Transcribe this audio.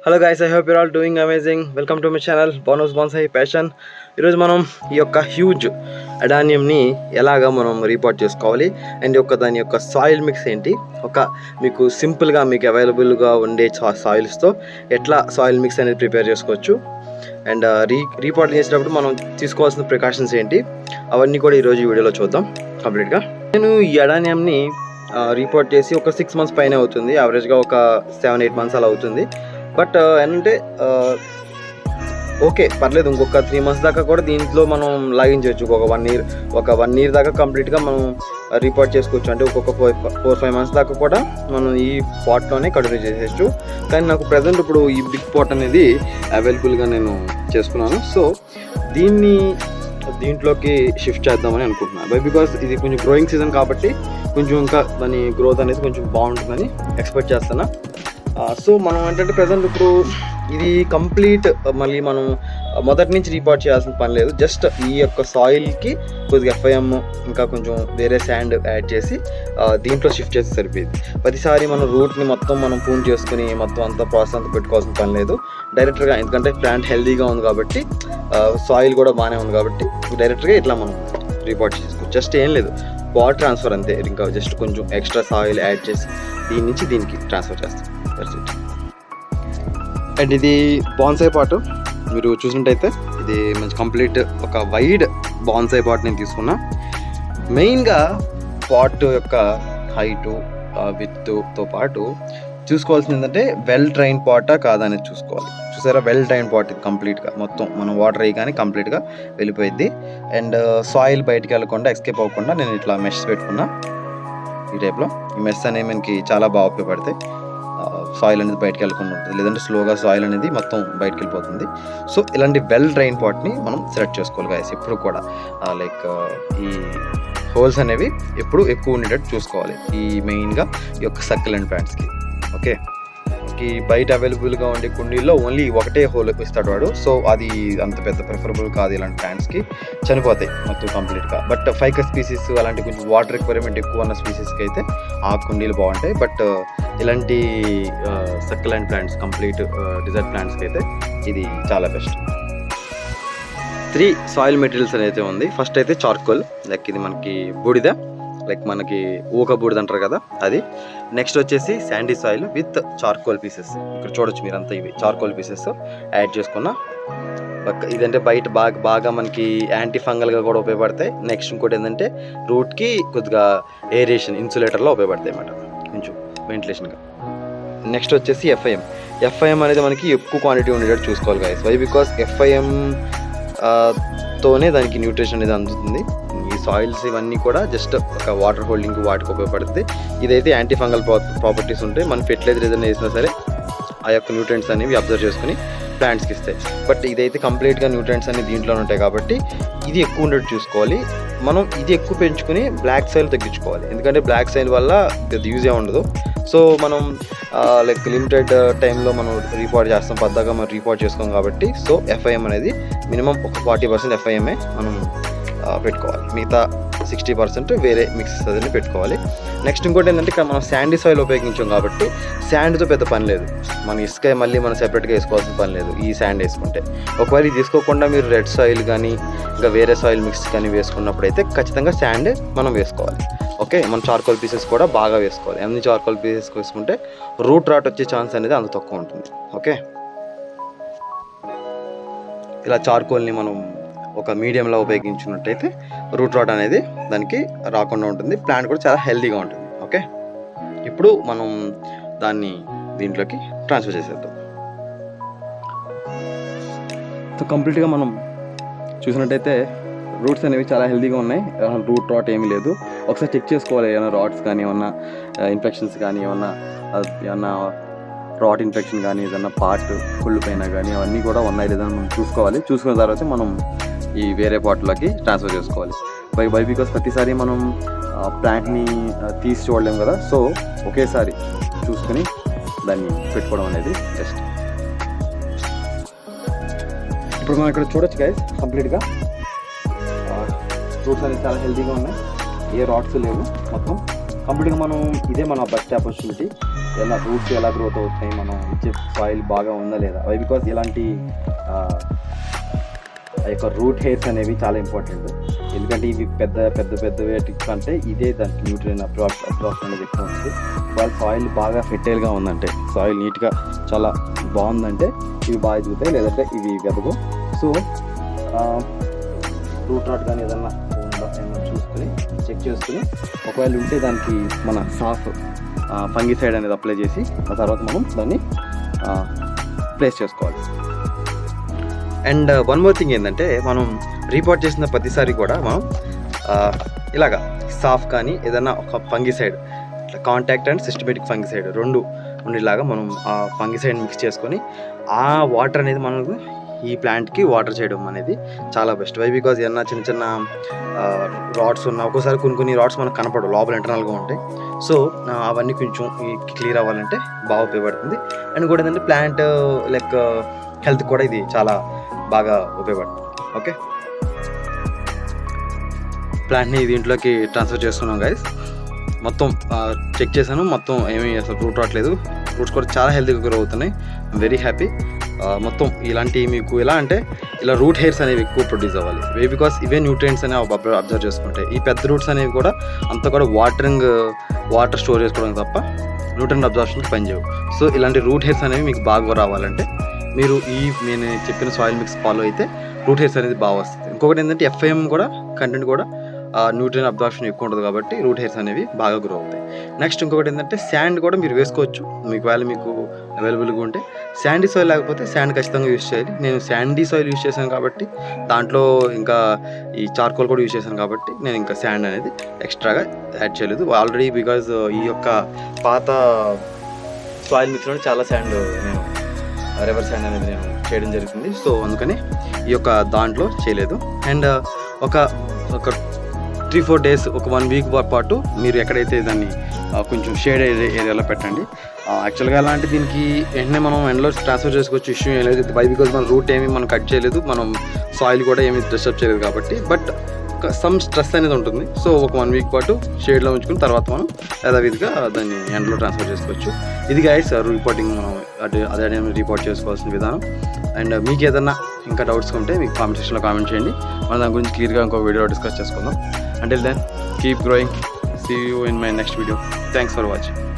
Hello guys, I hope your all doing amazing. Welcome to my channel bonus bonsai passion. ఈరోజు మనం ఈ యొక్క huge అడానియంని ఎలాగా మనం రీపోర్ట్ చేసుకోవాలి అండ్ దాని యొక్క సాయిల్ మిక్స్ ఏంటి, మీకు సింపుల్గా మీకు అవైలబుల్గా ఉండే సాయిల్స్తో ఎట్లా సాయిల్ మిక్స్ అనేది ప్రిపేర్ చేసుకోవచ్చు అండ్ రీపోర్ట్ చేసేటప్పుడు మనం తీసుకోవాల్సిన ప్రికాషన్స్ ఏంటి, అవన్నీ కూడా ఈరోజు ఈ వీడియోలో చూద్దాం కంప్లీట్గా. నేను ఈ అడానియంని రీపోర్ట్ చేసి ఒక 6 months పైన అవుతుంది, యావరేజ్గా ఒక 7-8 months అలా అవుతుంది. బట్ ఏంటంటే ఓకే పర్లేదు, ఇంకొక 3 months దాకా కూడా దీంట్లో మనం లాగించవచ్చు. ఒక వన్ ఇయర్ దాకా కంప్లీట్గా మనం రిపోర్ట్ చేసుకోవచ్చు. అంటే ఒక్కొక్క 4-5 months దాకా కూడా మనం ఈ పాట్లోనే కంటిన్యూ చేసేయచ్చు. కానీ నాకు ప్రజెంట్ ఇప్పుడు ఈ బిగ్ పాట్ అనేది అవైలబుల్గా నేను చేసుకున్నాను. సో దీంట్లోకి షిఫ్ట్ చేద్దామని అనుకుంటున్నాను. బికాస్ ఇది కొంచెం గ్రోయింగ్ సీజన్ కాబట్టి కొంచెం ఇంకా దాని గ్రోత్ అనేది కొంచెం బాగుంటుందని ఎక్స్పెక్ట్ చేస్తున్నా. సో మనం ఏంటంటే ప్రజెంట్ ఇప్పుడు ఇది కంప్లీట్ మళ్ళీ మనం మొదటి నుంచి రీపోర్ట్ చేయాల్సిన పని లేదు. జస్ట్ ఈ యొక్క సాయిల్కి కొద్దిగా FIM ఇంకా కొంచెం వేరే శాండ్ యాడ్ చేసి దీంట్లో షిఫ్ట్ చేసి సరిపోయింది. ప్రతిసారి మనం రూట్ని మొత్తం మనం పూన్ చేసుకుని మొత్తం అంతా ప్రాసెస్ అంతా పెట్టుకోవాల్సిన పని లేదు. డైరెక్ట్గా ఎందుకంటే ప్లాంట్ హెల్దీగా ఉంది కాబట్టి, సాయిల్ కూడా బాగానే ఉంది కాబట్టి డైరెక్ట్గా ఇట్లా మనం రీపోర్ట్ చేసుకోవచ్చు. జస్ట్ ఏం లేదు, వాటర్ ట్రాన్స్ఫర్ అంతే. ఇంకా జస్ట్ కొంచెం ఎక్స్ట్రా సాయిల్ యాడ్ చేసి దీని నుంచి దీనికి ట్రాన్స్ఫర్ చేస్తాం. అండ్ ఇది బాన్సాయ్ పాట్ మీరు చూసినట్టయితే ఇది మంచి కంప్లీట్ ఒక వైడ్ బాన్సాయ్ పాట్ నేను తీసుకున్నా. మెయిన్గా పాట్ యొక్క హైటు విత్తో పాటు చూసుకోవాల్సింది ఏంటంటే వెల్ ట్రైన్ పాటా కాదనేది చూసుకోవాలి. చూసారా, వెల్ ట్రైన్ పాట్ ఇది కంప్లీట్గా మొత్తం మనం వాటర్ వేయగానే కంప్లీట్గా వెళ్ళిపోయింది. అండ్ సాయిల్ బయటికి వెళ్ళకుండా ఎస్కేప్ అవ్వకుండా నేను ఇట్లా మెష్ పెట్టుకున్నా. ఈ టైప్లో ఈ మెష్ అనేవి మనకి చాలా బాగా ఉపయోగపడతాయి. సాయిల్ అనేది బయటకు వెళ్ళకుండా ఉంటుంది, లేదంటే స్లోగా సాయిల్ అనేది మొత్తం బయటకు వెళ్ళిపోతుంది. సో ఇలాంటి వెల్ డ్రైన్ పాట్ని మనం సెలెక్ట్ చేసుకోవాలి గాయస్. ఎప్పుడు కూడా లైక్ ఈ హోల్స్ అనేవి ఎప్పుడు ఎక్కువ ఉండేటట్టు చూసుకోవాలి ఈ మెయిన్గా ఈ యొక్క సక్యులెంట్ ప్లాంట్స్కి. ఓకే, ఈ బయట అవైలబుల్గా ఉండే కుండీల్లో ఓన్లీ ఒకటే హోల్ ఇస్తాడు వాడు. సో అది అంత పెద్ద ప్రిఫరబుల్ కాదు, ఇలాంటి ప్లాంట్స్కి చనిపోతాయి మొత్తం కంప్లీట్గా. బట్ ఫైకస్ స్పీసీస్ అలాంటి కొంచెం వాటర్ రిక్వైర్మెంట్ ఎక్కువ ఉన్న స్పీసీస్కి అయితే ఆ కుండీలు బాగుంటాయి. బట్ ఇలాంటి సక్యులెంట్ ప్లాంట్స్ కంప్లీట్ డిజర్ట్ ప్లాంట్స్కి అయితే ఇది చాలా బెస్ట్. 3 సాయిల్ మెటీరియల్స్ అయితే ఉంది. ఫస్ట్ అయితే చార్కోల్, లైక్ ఇది మనకి బూడిద, లైక్ మనకి ఊక బూడిద అంటారు కదా అది. నెక్స్ట్ వచ్చేసి Sandy soil with charcoal pieces. ఇక్కడ చూడొచ్చు మీరంతా, ఇవి చార్కోల్ పీసెస్ యాడ్ చేసుకున్నా. ఇదంటే బయట బాగా మనకి యాంటీ ఫంగల్గా కూడా ఉపయోగపడతాయి. నెక్స్ట్ ఇంకోటి ఏంటంటే రూట్కి కొద్దిగా ఏరేషన్ ఇన్సులేటర్లో ఉపయోగపడతాయి అన్నమాట, కొంచెం వెంటిలేషన్గా. నెక్స్ట్ వచ్చేసి FIM అనేది మనకి ఎక్కువ క్వాంటిటీ ఉండేటట్టు చూసుకోవాలి గాయస్. వై బికాస్ FIM తోనే దానికి న్యూట్రిషన్ అనేది అందుతుంది. ఈ సాయిల్స్ ఇవన్నీ కూడా జస్ట్ ఒక వాటర్ హోల్డింగ్ వాటికి ఉపయోగపడుతుంది. ఇదైతే యాంటీ ఫంగల్ ప్రాపర్టీస్ ఉంటాయి. మనం ఫెర్టిలైజర్ ఏదైనా వేసినా సరే ఆ యొక్క న్యూట్రియంట్స్ అనేవి అబ్జర్వ్ చేసుకుని ప్లాంట్స్కి ఇస్తాయి. బట్ ఇదైతే కంప్లీట్గా న్యూట్రియంట్స్ అనేవి దీంట్లోనే ఉంటాయి కాబట్టి ఇది ఎక్కువ ఉండేట్టు చూసుకోవాలి. మనం ఇది ఎక్కువ పెంచుకుని బ్లాక్ సాయిల్ తగ్గించుకోవాలి, ఎందుకంటే బ్లాక్ సాయిల్ వల్ల అది యూజ్ ఉండదు. సో మనం లైక్ లిమిటెడ్ టైంలో మనం రీపోర్ట్ చేస్తాం, పద్దాగా మనం రీపోర్ట్ చేసుకోం కాబట్టి. సో FIM అనేది మినిమం ఒక 40% FIM మనం పెట్టుకోవాలి, మిగతా 60% వేరే మిక్సెస్ అదని పెట్టుకోవాలి. నెక్స్ట్ ఇంకోటి ఏంటంటే ఇక్కడ మనం శాండీ సాయిల్ ఉపయోగించాం కాబట్టి శాండ్తో పెద్ద పని లేదు, మన ఇసుక మళ్ళీ మనం సెపరేట్గా వేసుకోవాల్సిన పని లేదు ఈ శాండ్ వేసుకుంటే. ఒకవేళ ఇది తీసుకోకుండా మీరు రెడ్ సాయిల్ కానీ ఇంకా వేరే సాయిల్ మిక్స్ కానీ వేసుకున్నప్పుడు అయితే ఖచ్చితంగా శాండ్ మనం వేసుకోవాలి. ఓకే, మనం చార్కోల్ పీసెస్ కూడా బాగా వేసుకోవాలి. అన్ని చార్కోల్ పీసెస్ వేసుకుంటే రూట్ రాట్ వచ్చే ఛాన్స్ అనేది అంత తక్కువ ఉంటుంది. ఓకే, ఇలా చార్కోల్ని మనం ఒక మీడియంలో ఉపయోగించుకున్నట్టయితే రూట్ రాట్ అనేది దానికి రాకుండా ఉంటుంది, ప్లాంట్ కూడా చాలా హెల్తీగా ఉంటుంది. ఓకే, ఇప్పుడు మనం దాన్ని దీంట్లోకి ట్రాన్స్ఫర్ చేసేద్దాం. సో కంప్లీట్గా మనం చూసినట్టయితే రూట్స్ అనేవి చాలా హెల్తీగా ఉన్నాయి, రూట్ రాట్ ఏమీ లేదు. ఒకసారి చెక్ చేసుకోవాలి, ఏమైనా రాట్స్ కానీ ఏమన్నా ఇన్ఫెక్షన్స్ కానీ ఏమన్నా రాట్ ఇన్ఫెక్షన్ కానీ ఏదన్నా పార్ట్ కుళ్ళు పైన కానీ అవన్నీ కూడా ఉన్నాయి లేదని మనం చూసుకోవాలి. చూసుకున్న తర్వాత మనం ఈ వేరే పాట్లోకి ట్రాన్స్ఫర్ చేసుకోవాలి. బై బికాస్ ప్రతిసారి మనం ప్లాంట్ని తీసి చూడలేము కదా. సో ఒకేసారి చూసుకుని దాన్ని పెట్టుకోవడం అనేది బెస్ట్. ఇప్పుడు మనం ఇక్కడ చూడొచ్చు గైస్, కంప్లీట్గా ఫ్రూట్స్ అనేవి చాలా హెల్తీగా ఉన్నాయి, ఏ రాట్స్ లేవు. మొత్తం కంప్లీట్గా మనం ఇదే మన బెస్ట్ ఆపర్చునిటీ. ఎలా రూట్స్ ఎలా గ్రోత్ అవుతున్నాయి, మనం ఇచ్చే సాయిల్ బాగా ఉందా లేదా. వై బికాస్ ఇలాంటి ఆ యొక్క రూట్ హెయిర్స్ అనేవి చాలా ఇంపార్టెంట్. ఎందుకంటే ఇవి పెద్ద వేటికి కంటే ఇదే దానికి న్యూట్రియన్ అబ్జార్ప్షన్ అనేది ఎక్కువ ఉంటుంది. వాళ్ళ సాయిల్ బాగా ఫెర్టైల్గా ఉందంటే, సాయిల్ నీట్గా చాలా బాగుందంటే ఇవి బాగా ఎదుగుతాయి, లేదంటే ఇవి వెదగు. సో రూట్ రాట్ కానీ ఏదన్నా ఉందా ఏమన్నా చూసుకొని చెక్ చేసుకుని, ఒకవేళ ఉంటే దానికి మన సాఫ్ ఫంగిసైడ్ అనేది అప్లై చేసి ఆ తర్వాత మనం దాన్ని ప్లేస్ చేసుకోవాలి. అండ్ వన్ మోర్ థింగ్ ఏంటంటే, మనం రీపోర్ట్ చేసిన ప్రతిసారి కూడా మనం ఇలాగా సాఫ్ కానీ ఏదైనా ఒక fungicide, contact and systematic fungicide రెండు ఉండేలాగా మనం ఆ ఫంగిసైడ్ మిక్స్ చేసుకొని ఆ వాటర్ అనేది మనం ఈ ప్లాంట్కి వాటర్ చేయడం అనేది చాలా బెస్ట్. వై బికాజ్ ఏమన్నా చిన్న రాడ్స్ ఉన్న ఒక్కోసారి కొన్ని రాడ్స్ మనకు కనపడవు, లోపల ఇంటర్నల్గా ఉంటాయి. సో అవన్నీ కొంచెం క్లియర్ అవ్వాలంటే బాగా ఉపయోగపడుతుంది. అండ్ కూడా ఏంటంటే ప్లాంట్ లైక్ హెల్త్ కూడా ఇది చాలా బాగా ఉపయోగపడుతుంది. ఓకే, ప్లాంట్ని దీంట్లోకి ట్రాన్స్ఫర్ చేసుకున్నాం గైస్. మొత్తం చెక్ చేశాను, మొత్తం ఏమీ అసలు రూట్ రావట్లేదు. రూట్స్ కూడా చాలా హెల్తీగా గ్రో అవుతున్నాయి. I'm very happy. మొత్తం ఇలాంటి మీకు ఎలా అంటే ఇలా రూట్ హెయిర్స్ అనేవి ఎక్కువ ప్రొడ్యూస్ అవ్వాలి. వే బికాస్ ఇవే న్యూట్రియంట్స్ అనేవి అబ్జర్వ్ చేసుకుంటాయి. ఈ పెద్ద రూట్స్ అనేవి కూడా అంతా కూడా వాటర్ స్టోర్ చేసుకోవడం తప్ప న్యూట్రియంట్ అబ్జర్ప్షన్కి పనిచేయవు. సో ఇలాంటి రూట్ హెయిర్స్ అనేవి మీకు బాగా రావాలంటే మీరు నేను చెప్పిన సాయిల్ మిక్స్ ఫాలో అయితే రూట్ హెయిర్స్ అనేది బాగా వస్తుంది. ఇంకొకటి ఏంటంటే ఎఫ్ఐఎం కూడా కంటెంట్ కూడా న్యూట్రియన్ అబ్జార్ప్షన్ ఎక్కువ ఉంటుంది కాబట్టి రూట్ హెయిర్స్ అనేవి బాగా గ్రో అవుతాయి. నెక్స్ట్ ఇంకొకటి ఏంటంటే శాండ్ కూడా మీరు వేసుకోవచ్చు, మీకు అవైలబుల్గా ఉంటే. శాండీ సాయిల్ లేకపోతే శాండ్ ఖచ్చితంగా యూజ్ చేయాలి. నేను శాండీ సాయిల్ యూజ్ చేశాను కాబట్టి, దాంట్లో ఇంకా ఈ చార్కోల్ కూడా యూజ్ చేశాను కాబట్టి నేను ఇంకా శాండ్ అనేది ఎక్స్ట్రాగా యాడ్ చేయలేదు ఆల్రెడీ. బికాజ్ ఈ యొక్క పాత సాయిల్ మిక్స్లో చాలా శాండ్ నేను రివర్ శాండ్ అనేది నేను చేయడం జరుగుతుంది. సో అందుకని ఈ యొక్క దాంట్లో చేయలేదు. అండ్ ఒక 3-4 days, ఒక 1 week పాటు మీరు ఎక్కడైతే దాన్ని కొంచెం షేడ్ ఏరియాలో పెట్టండి. యాక్చువల్గా ఎలా అంటే దీనికి వెంటనే మనం ఎండలో ట్రాన్స్ఫర్ చేసుకోవచ్చు, ఇష్యూ ఏం లేదు. బై బికాజ్ మన రూట్ ఏమి మనం కట్ చేయలేదు, మనం సాయిల్ కూడా ఏమి డిస్టర్బ్ చేయలేదు కాబట్టి. బట్ సమ్ స్ట్రెస్ అనేది ఉంటుంది. సో ఒక 1 week పాటు షేడ్లో ఉంచుకుని తర్వాత మనం యథావిధిగా దాన్ని ఎండలో ట్రాన్స్ఫర్ చేసుకోవచ్చు. ఇది గైడ్స్ రిపోర్టింగ్ మనం అదే రిపోర్ట్ చేసుకోవాల్సిన విధానం. అండ్ మీకు ఏదన్నా ఇంకా డౌట్స్ ఉంటే మీకు కామెంట్ సెక్షన్లో కామెంట్ చేయండి. మనం దాని గురించి క్లియర్గా ఇంకో వీడియో డిస్కస్ చేసుకుందాం. Until then, keep growing. See you in my next video. Thanks for watching.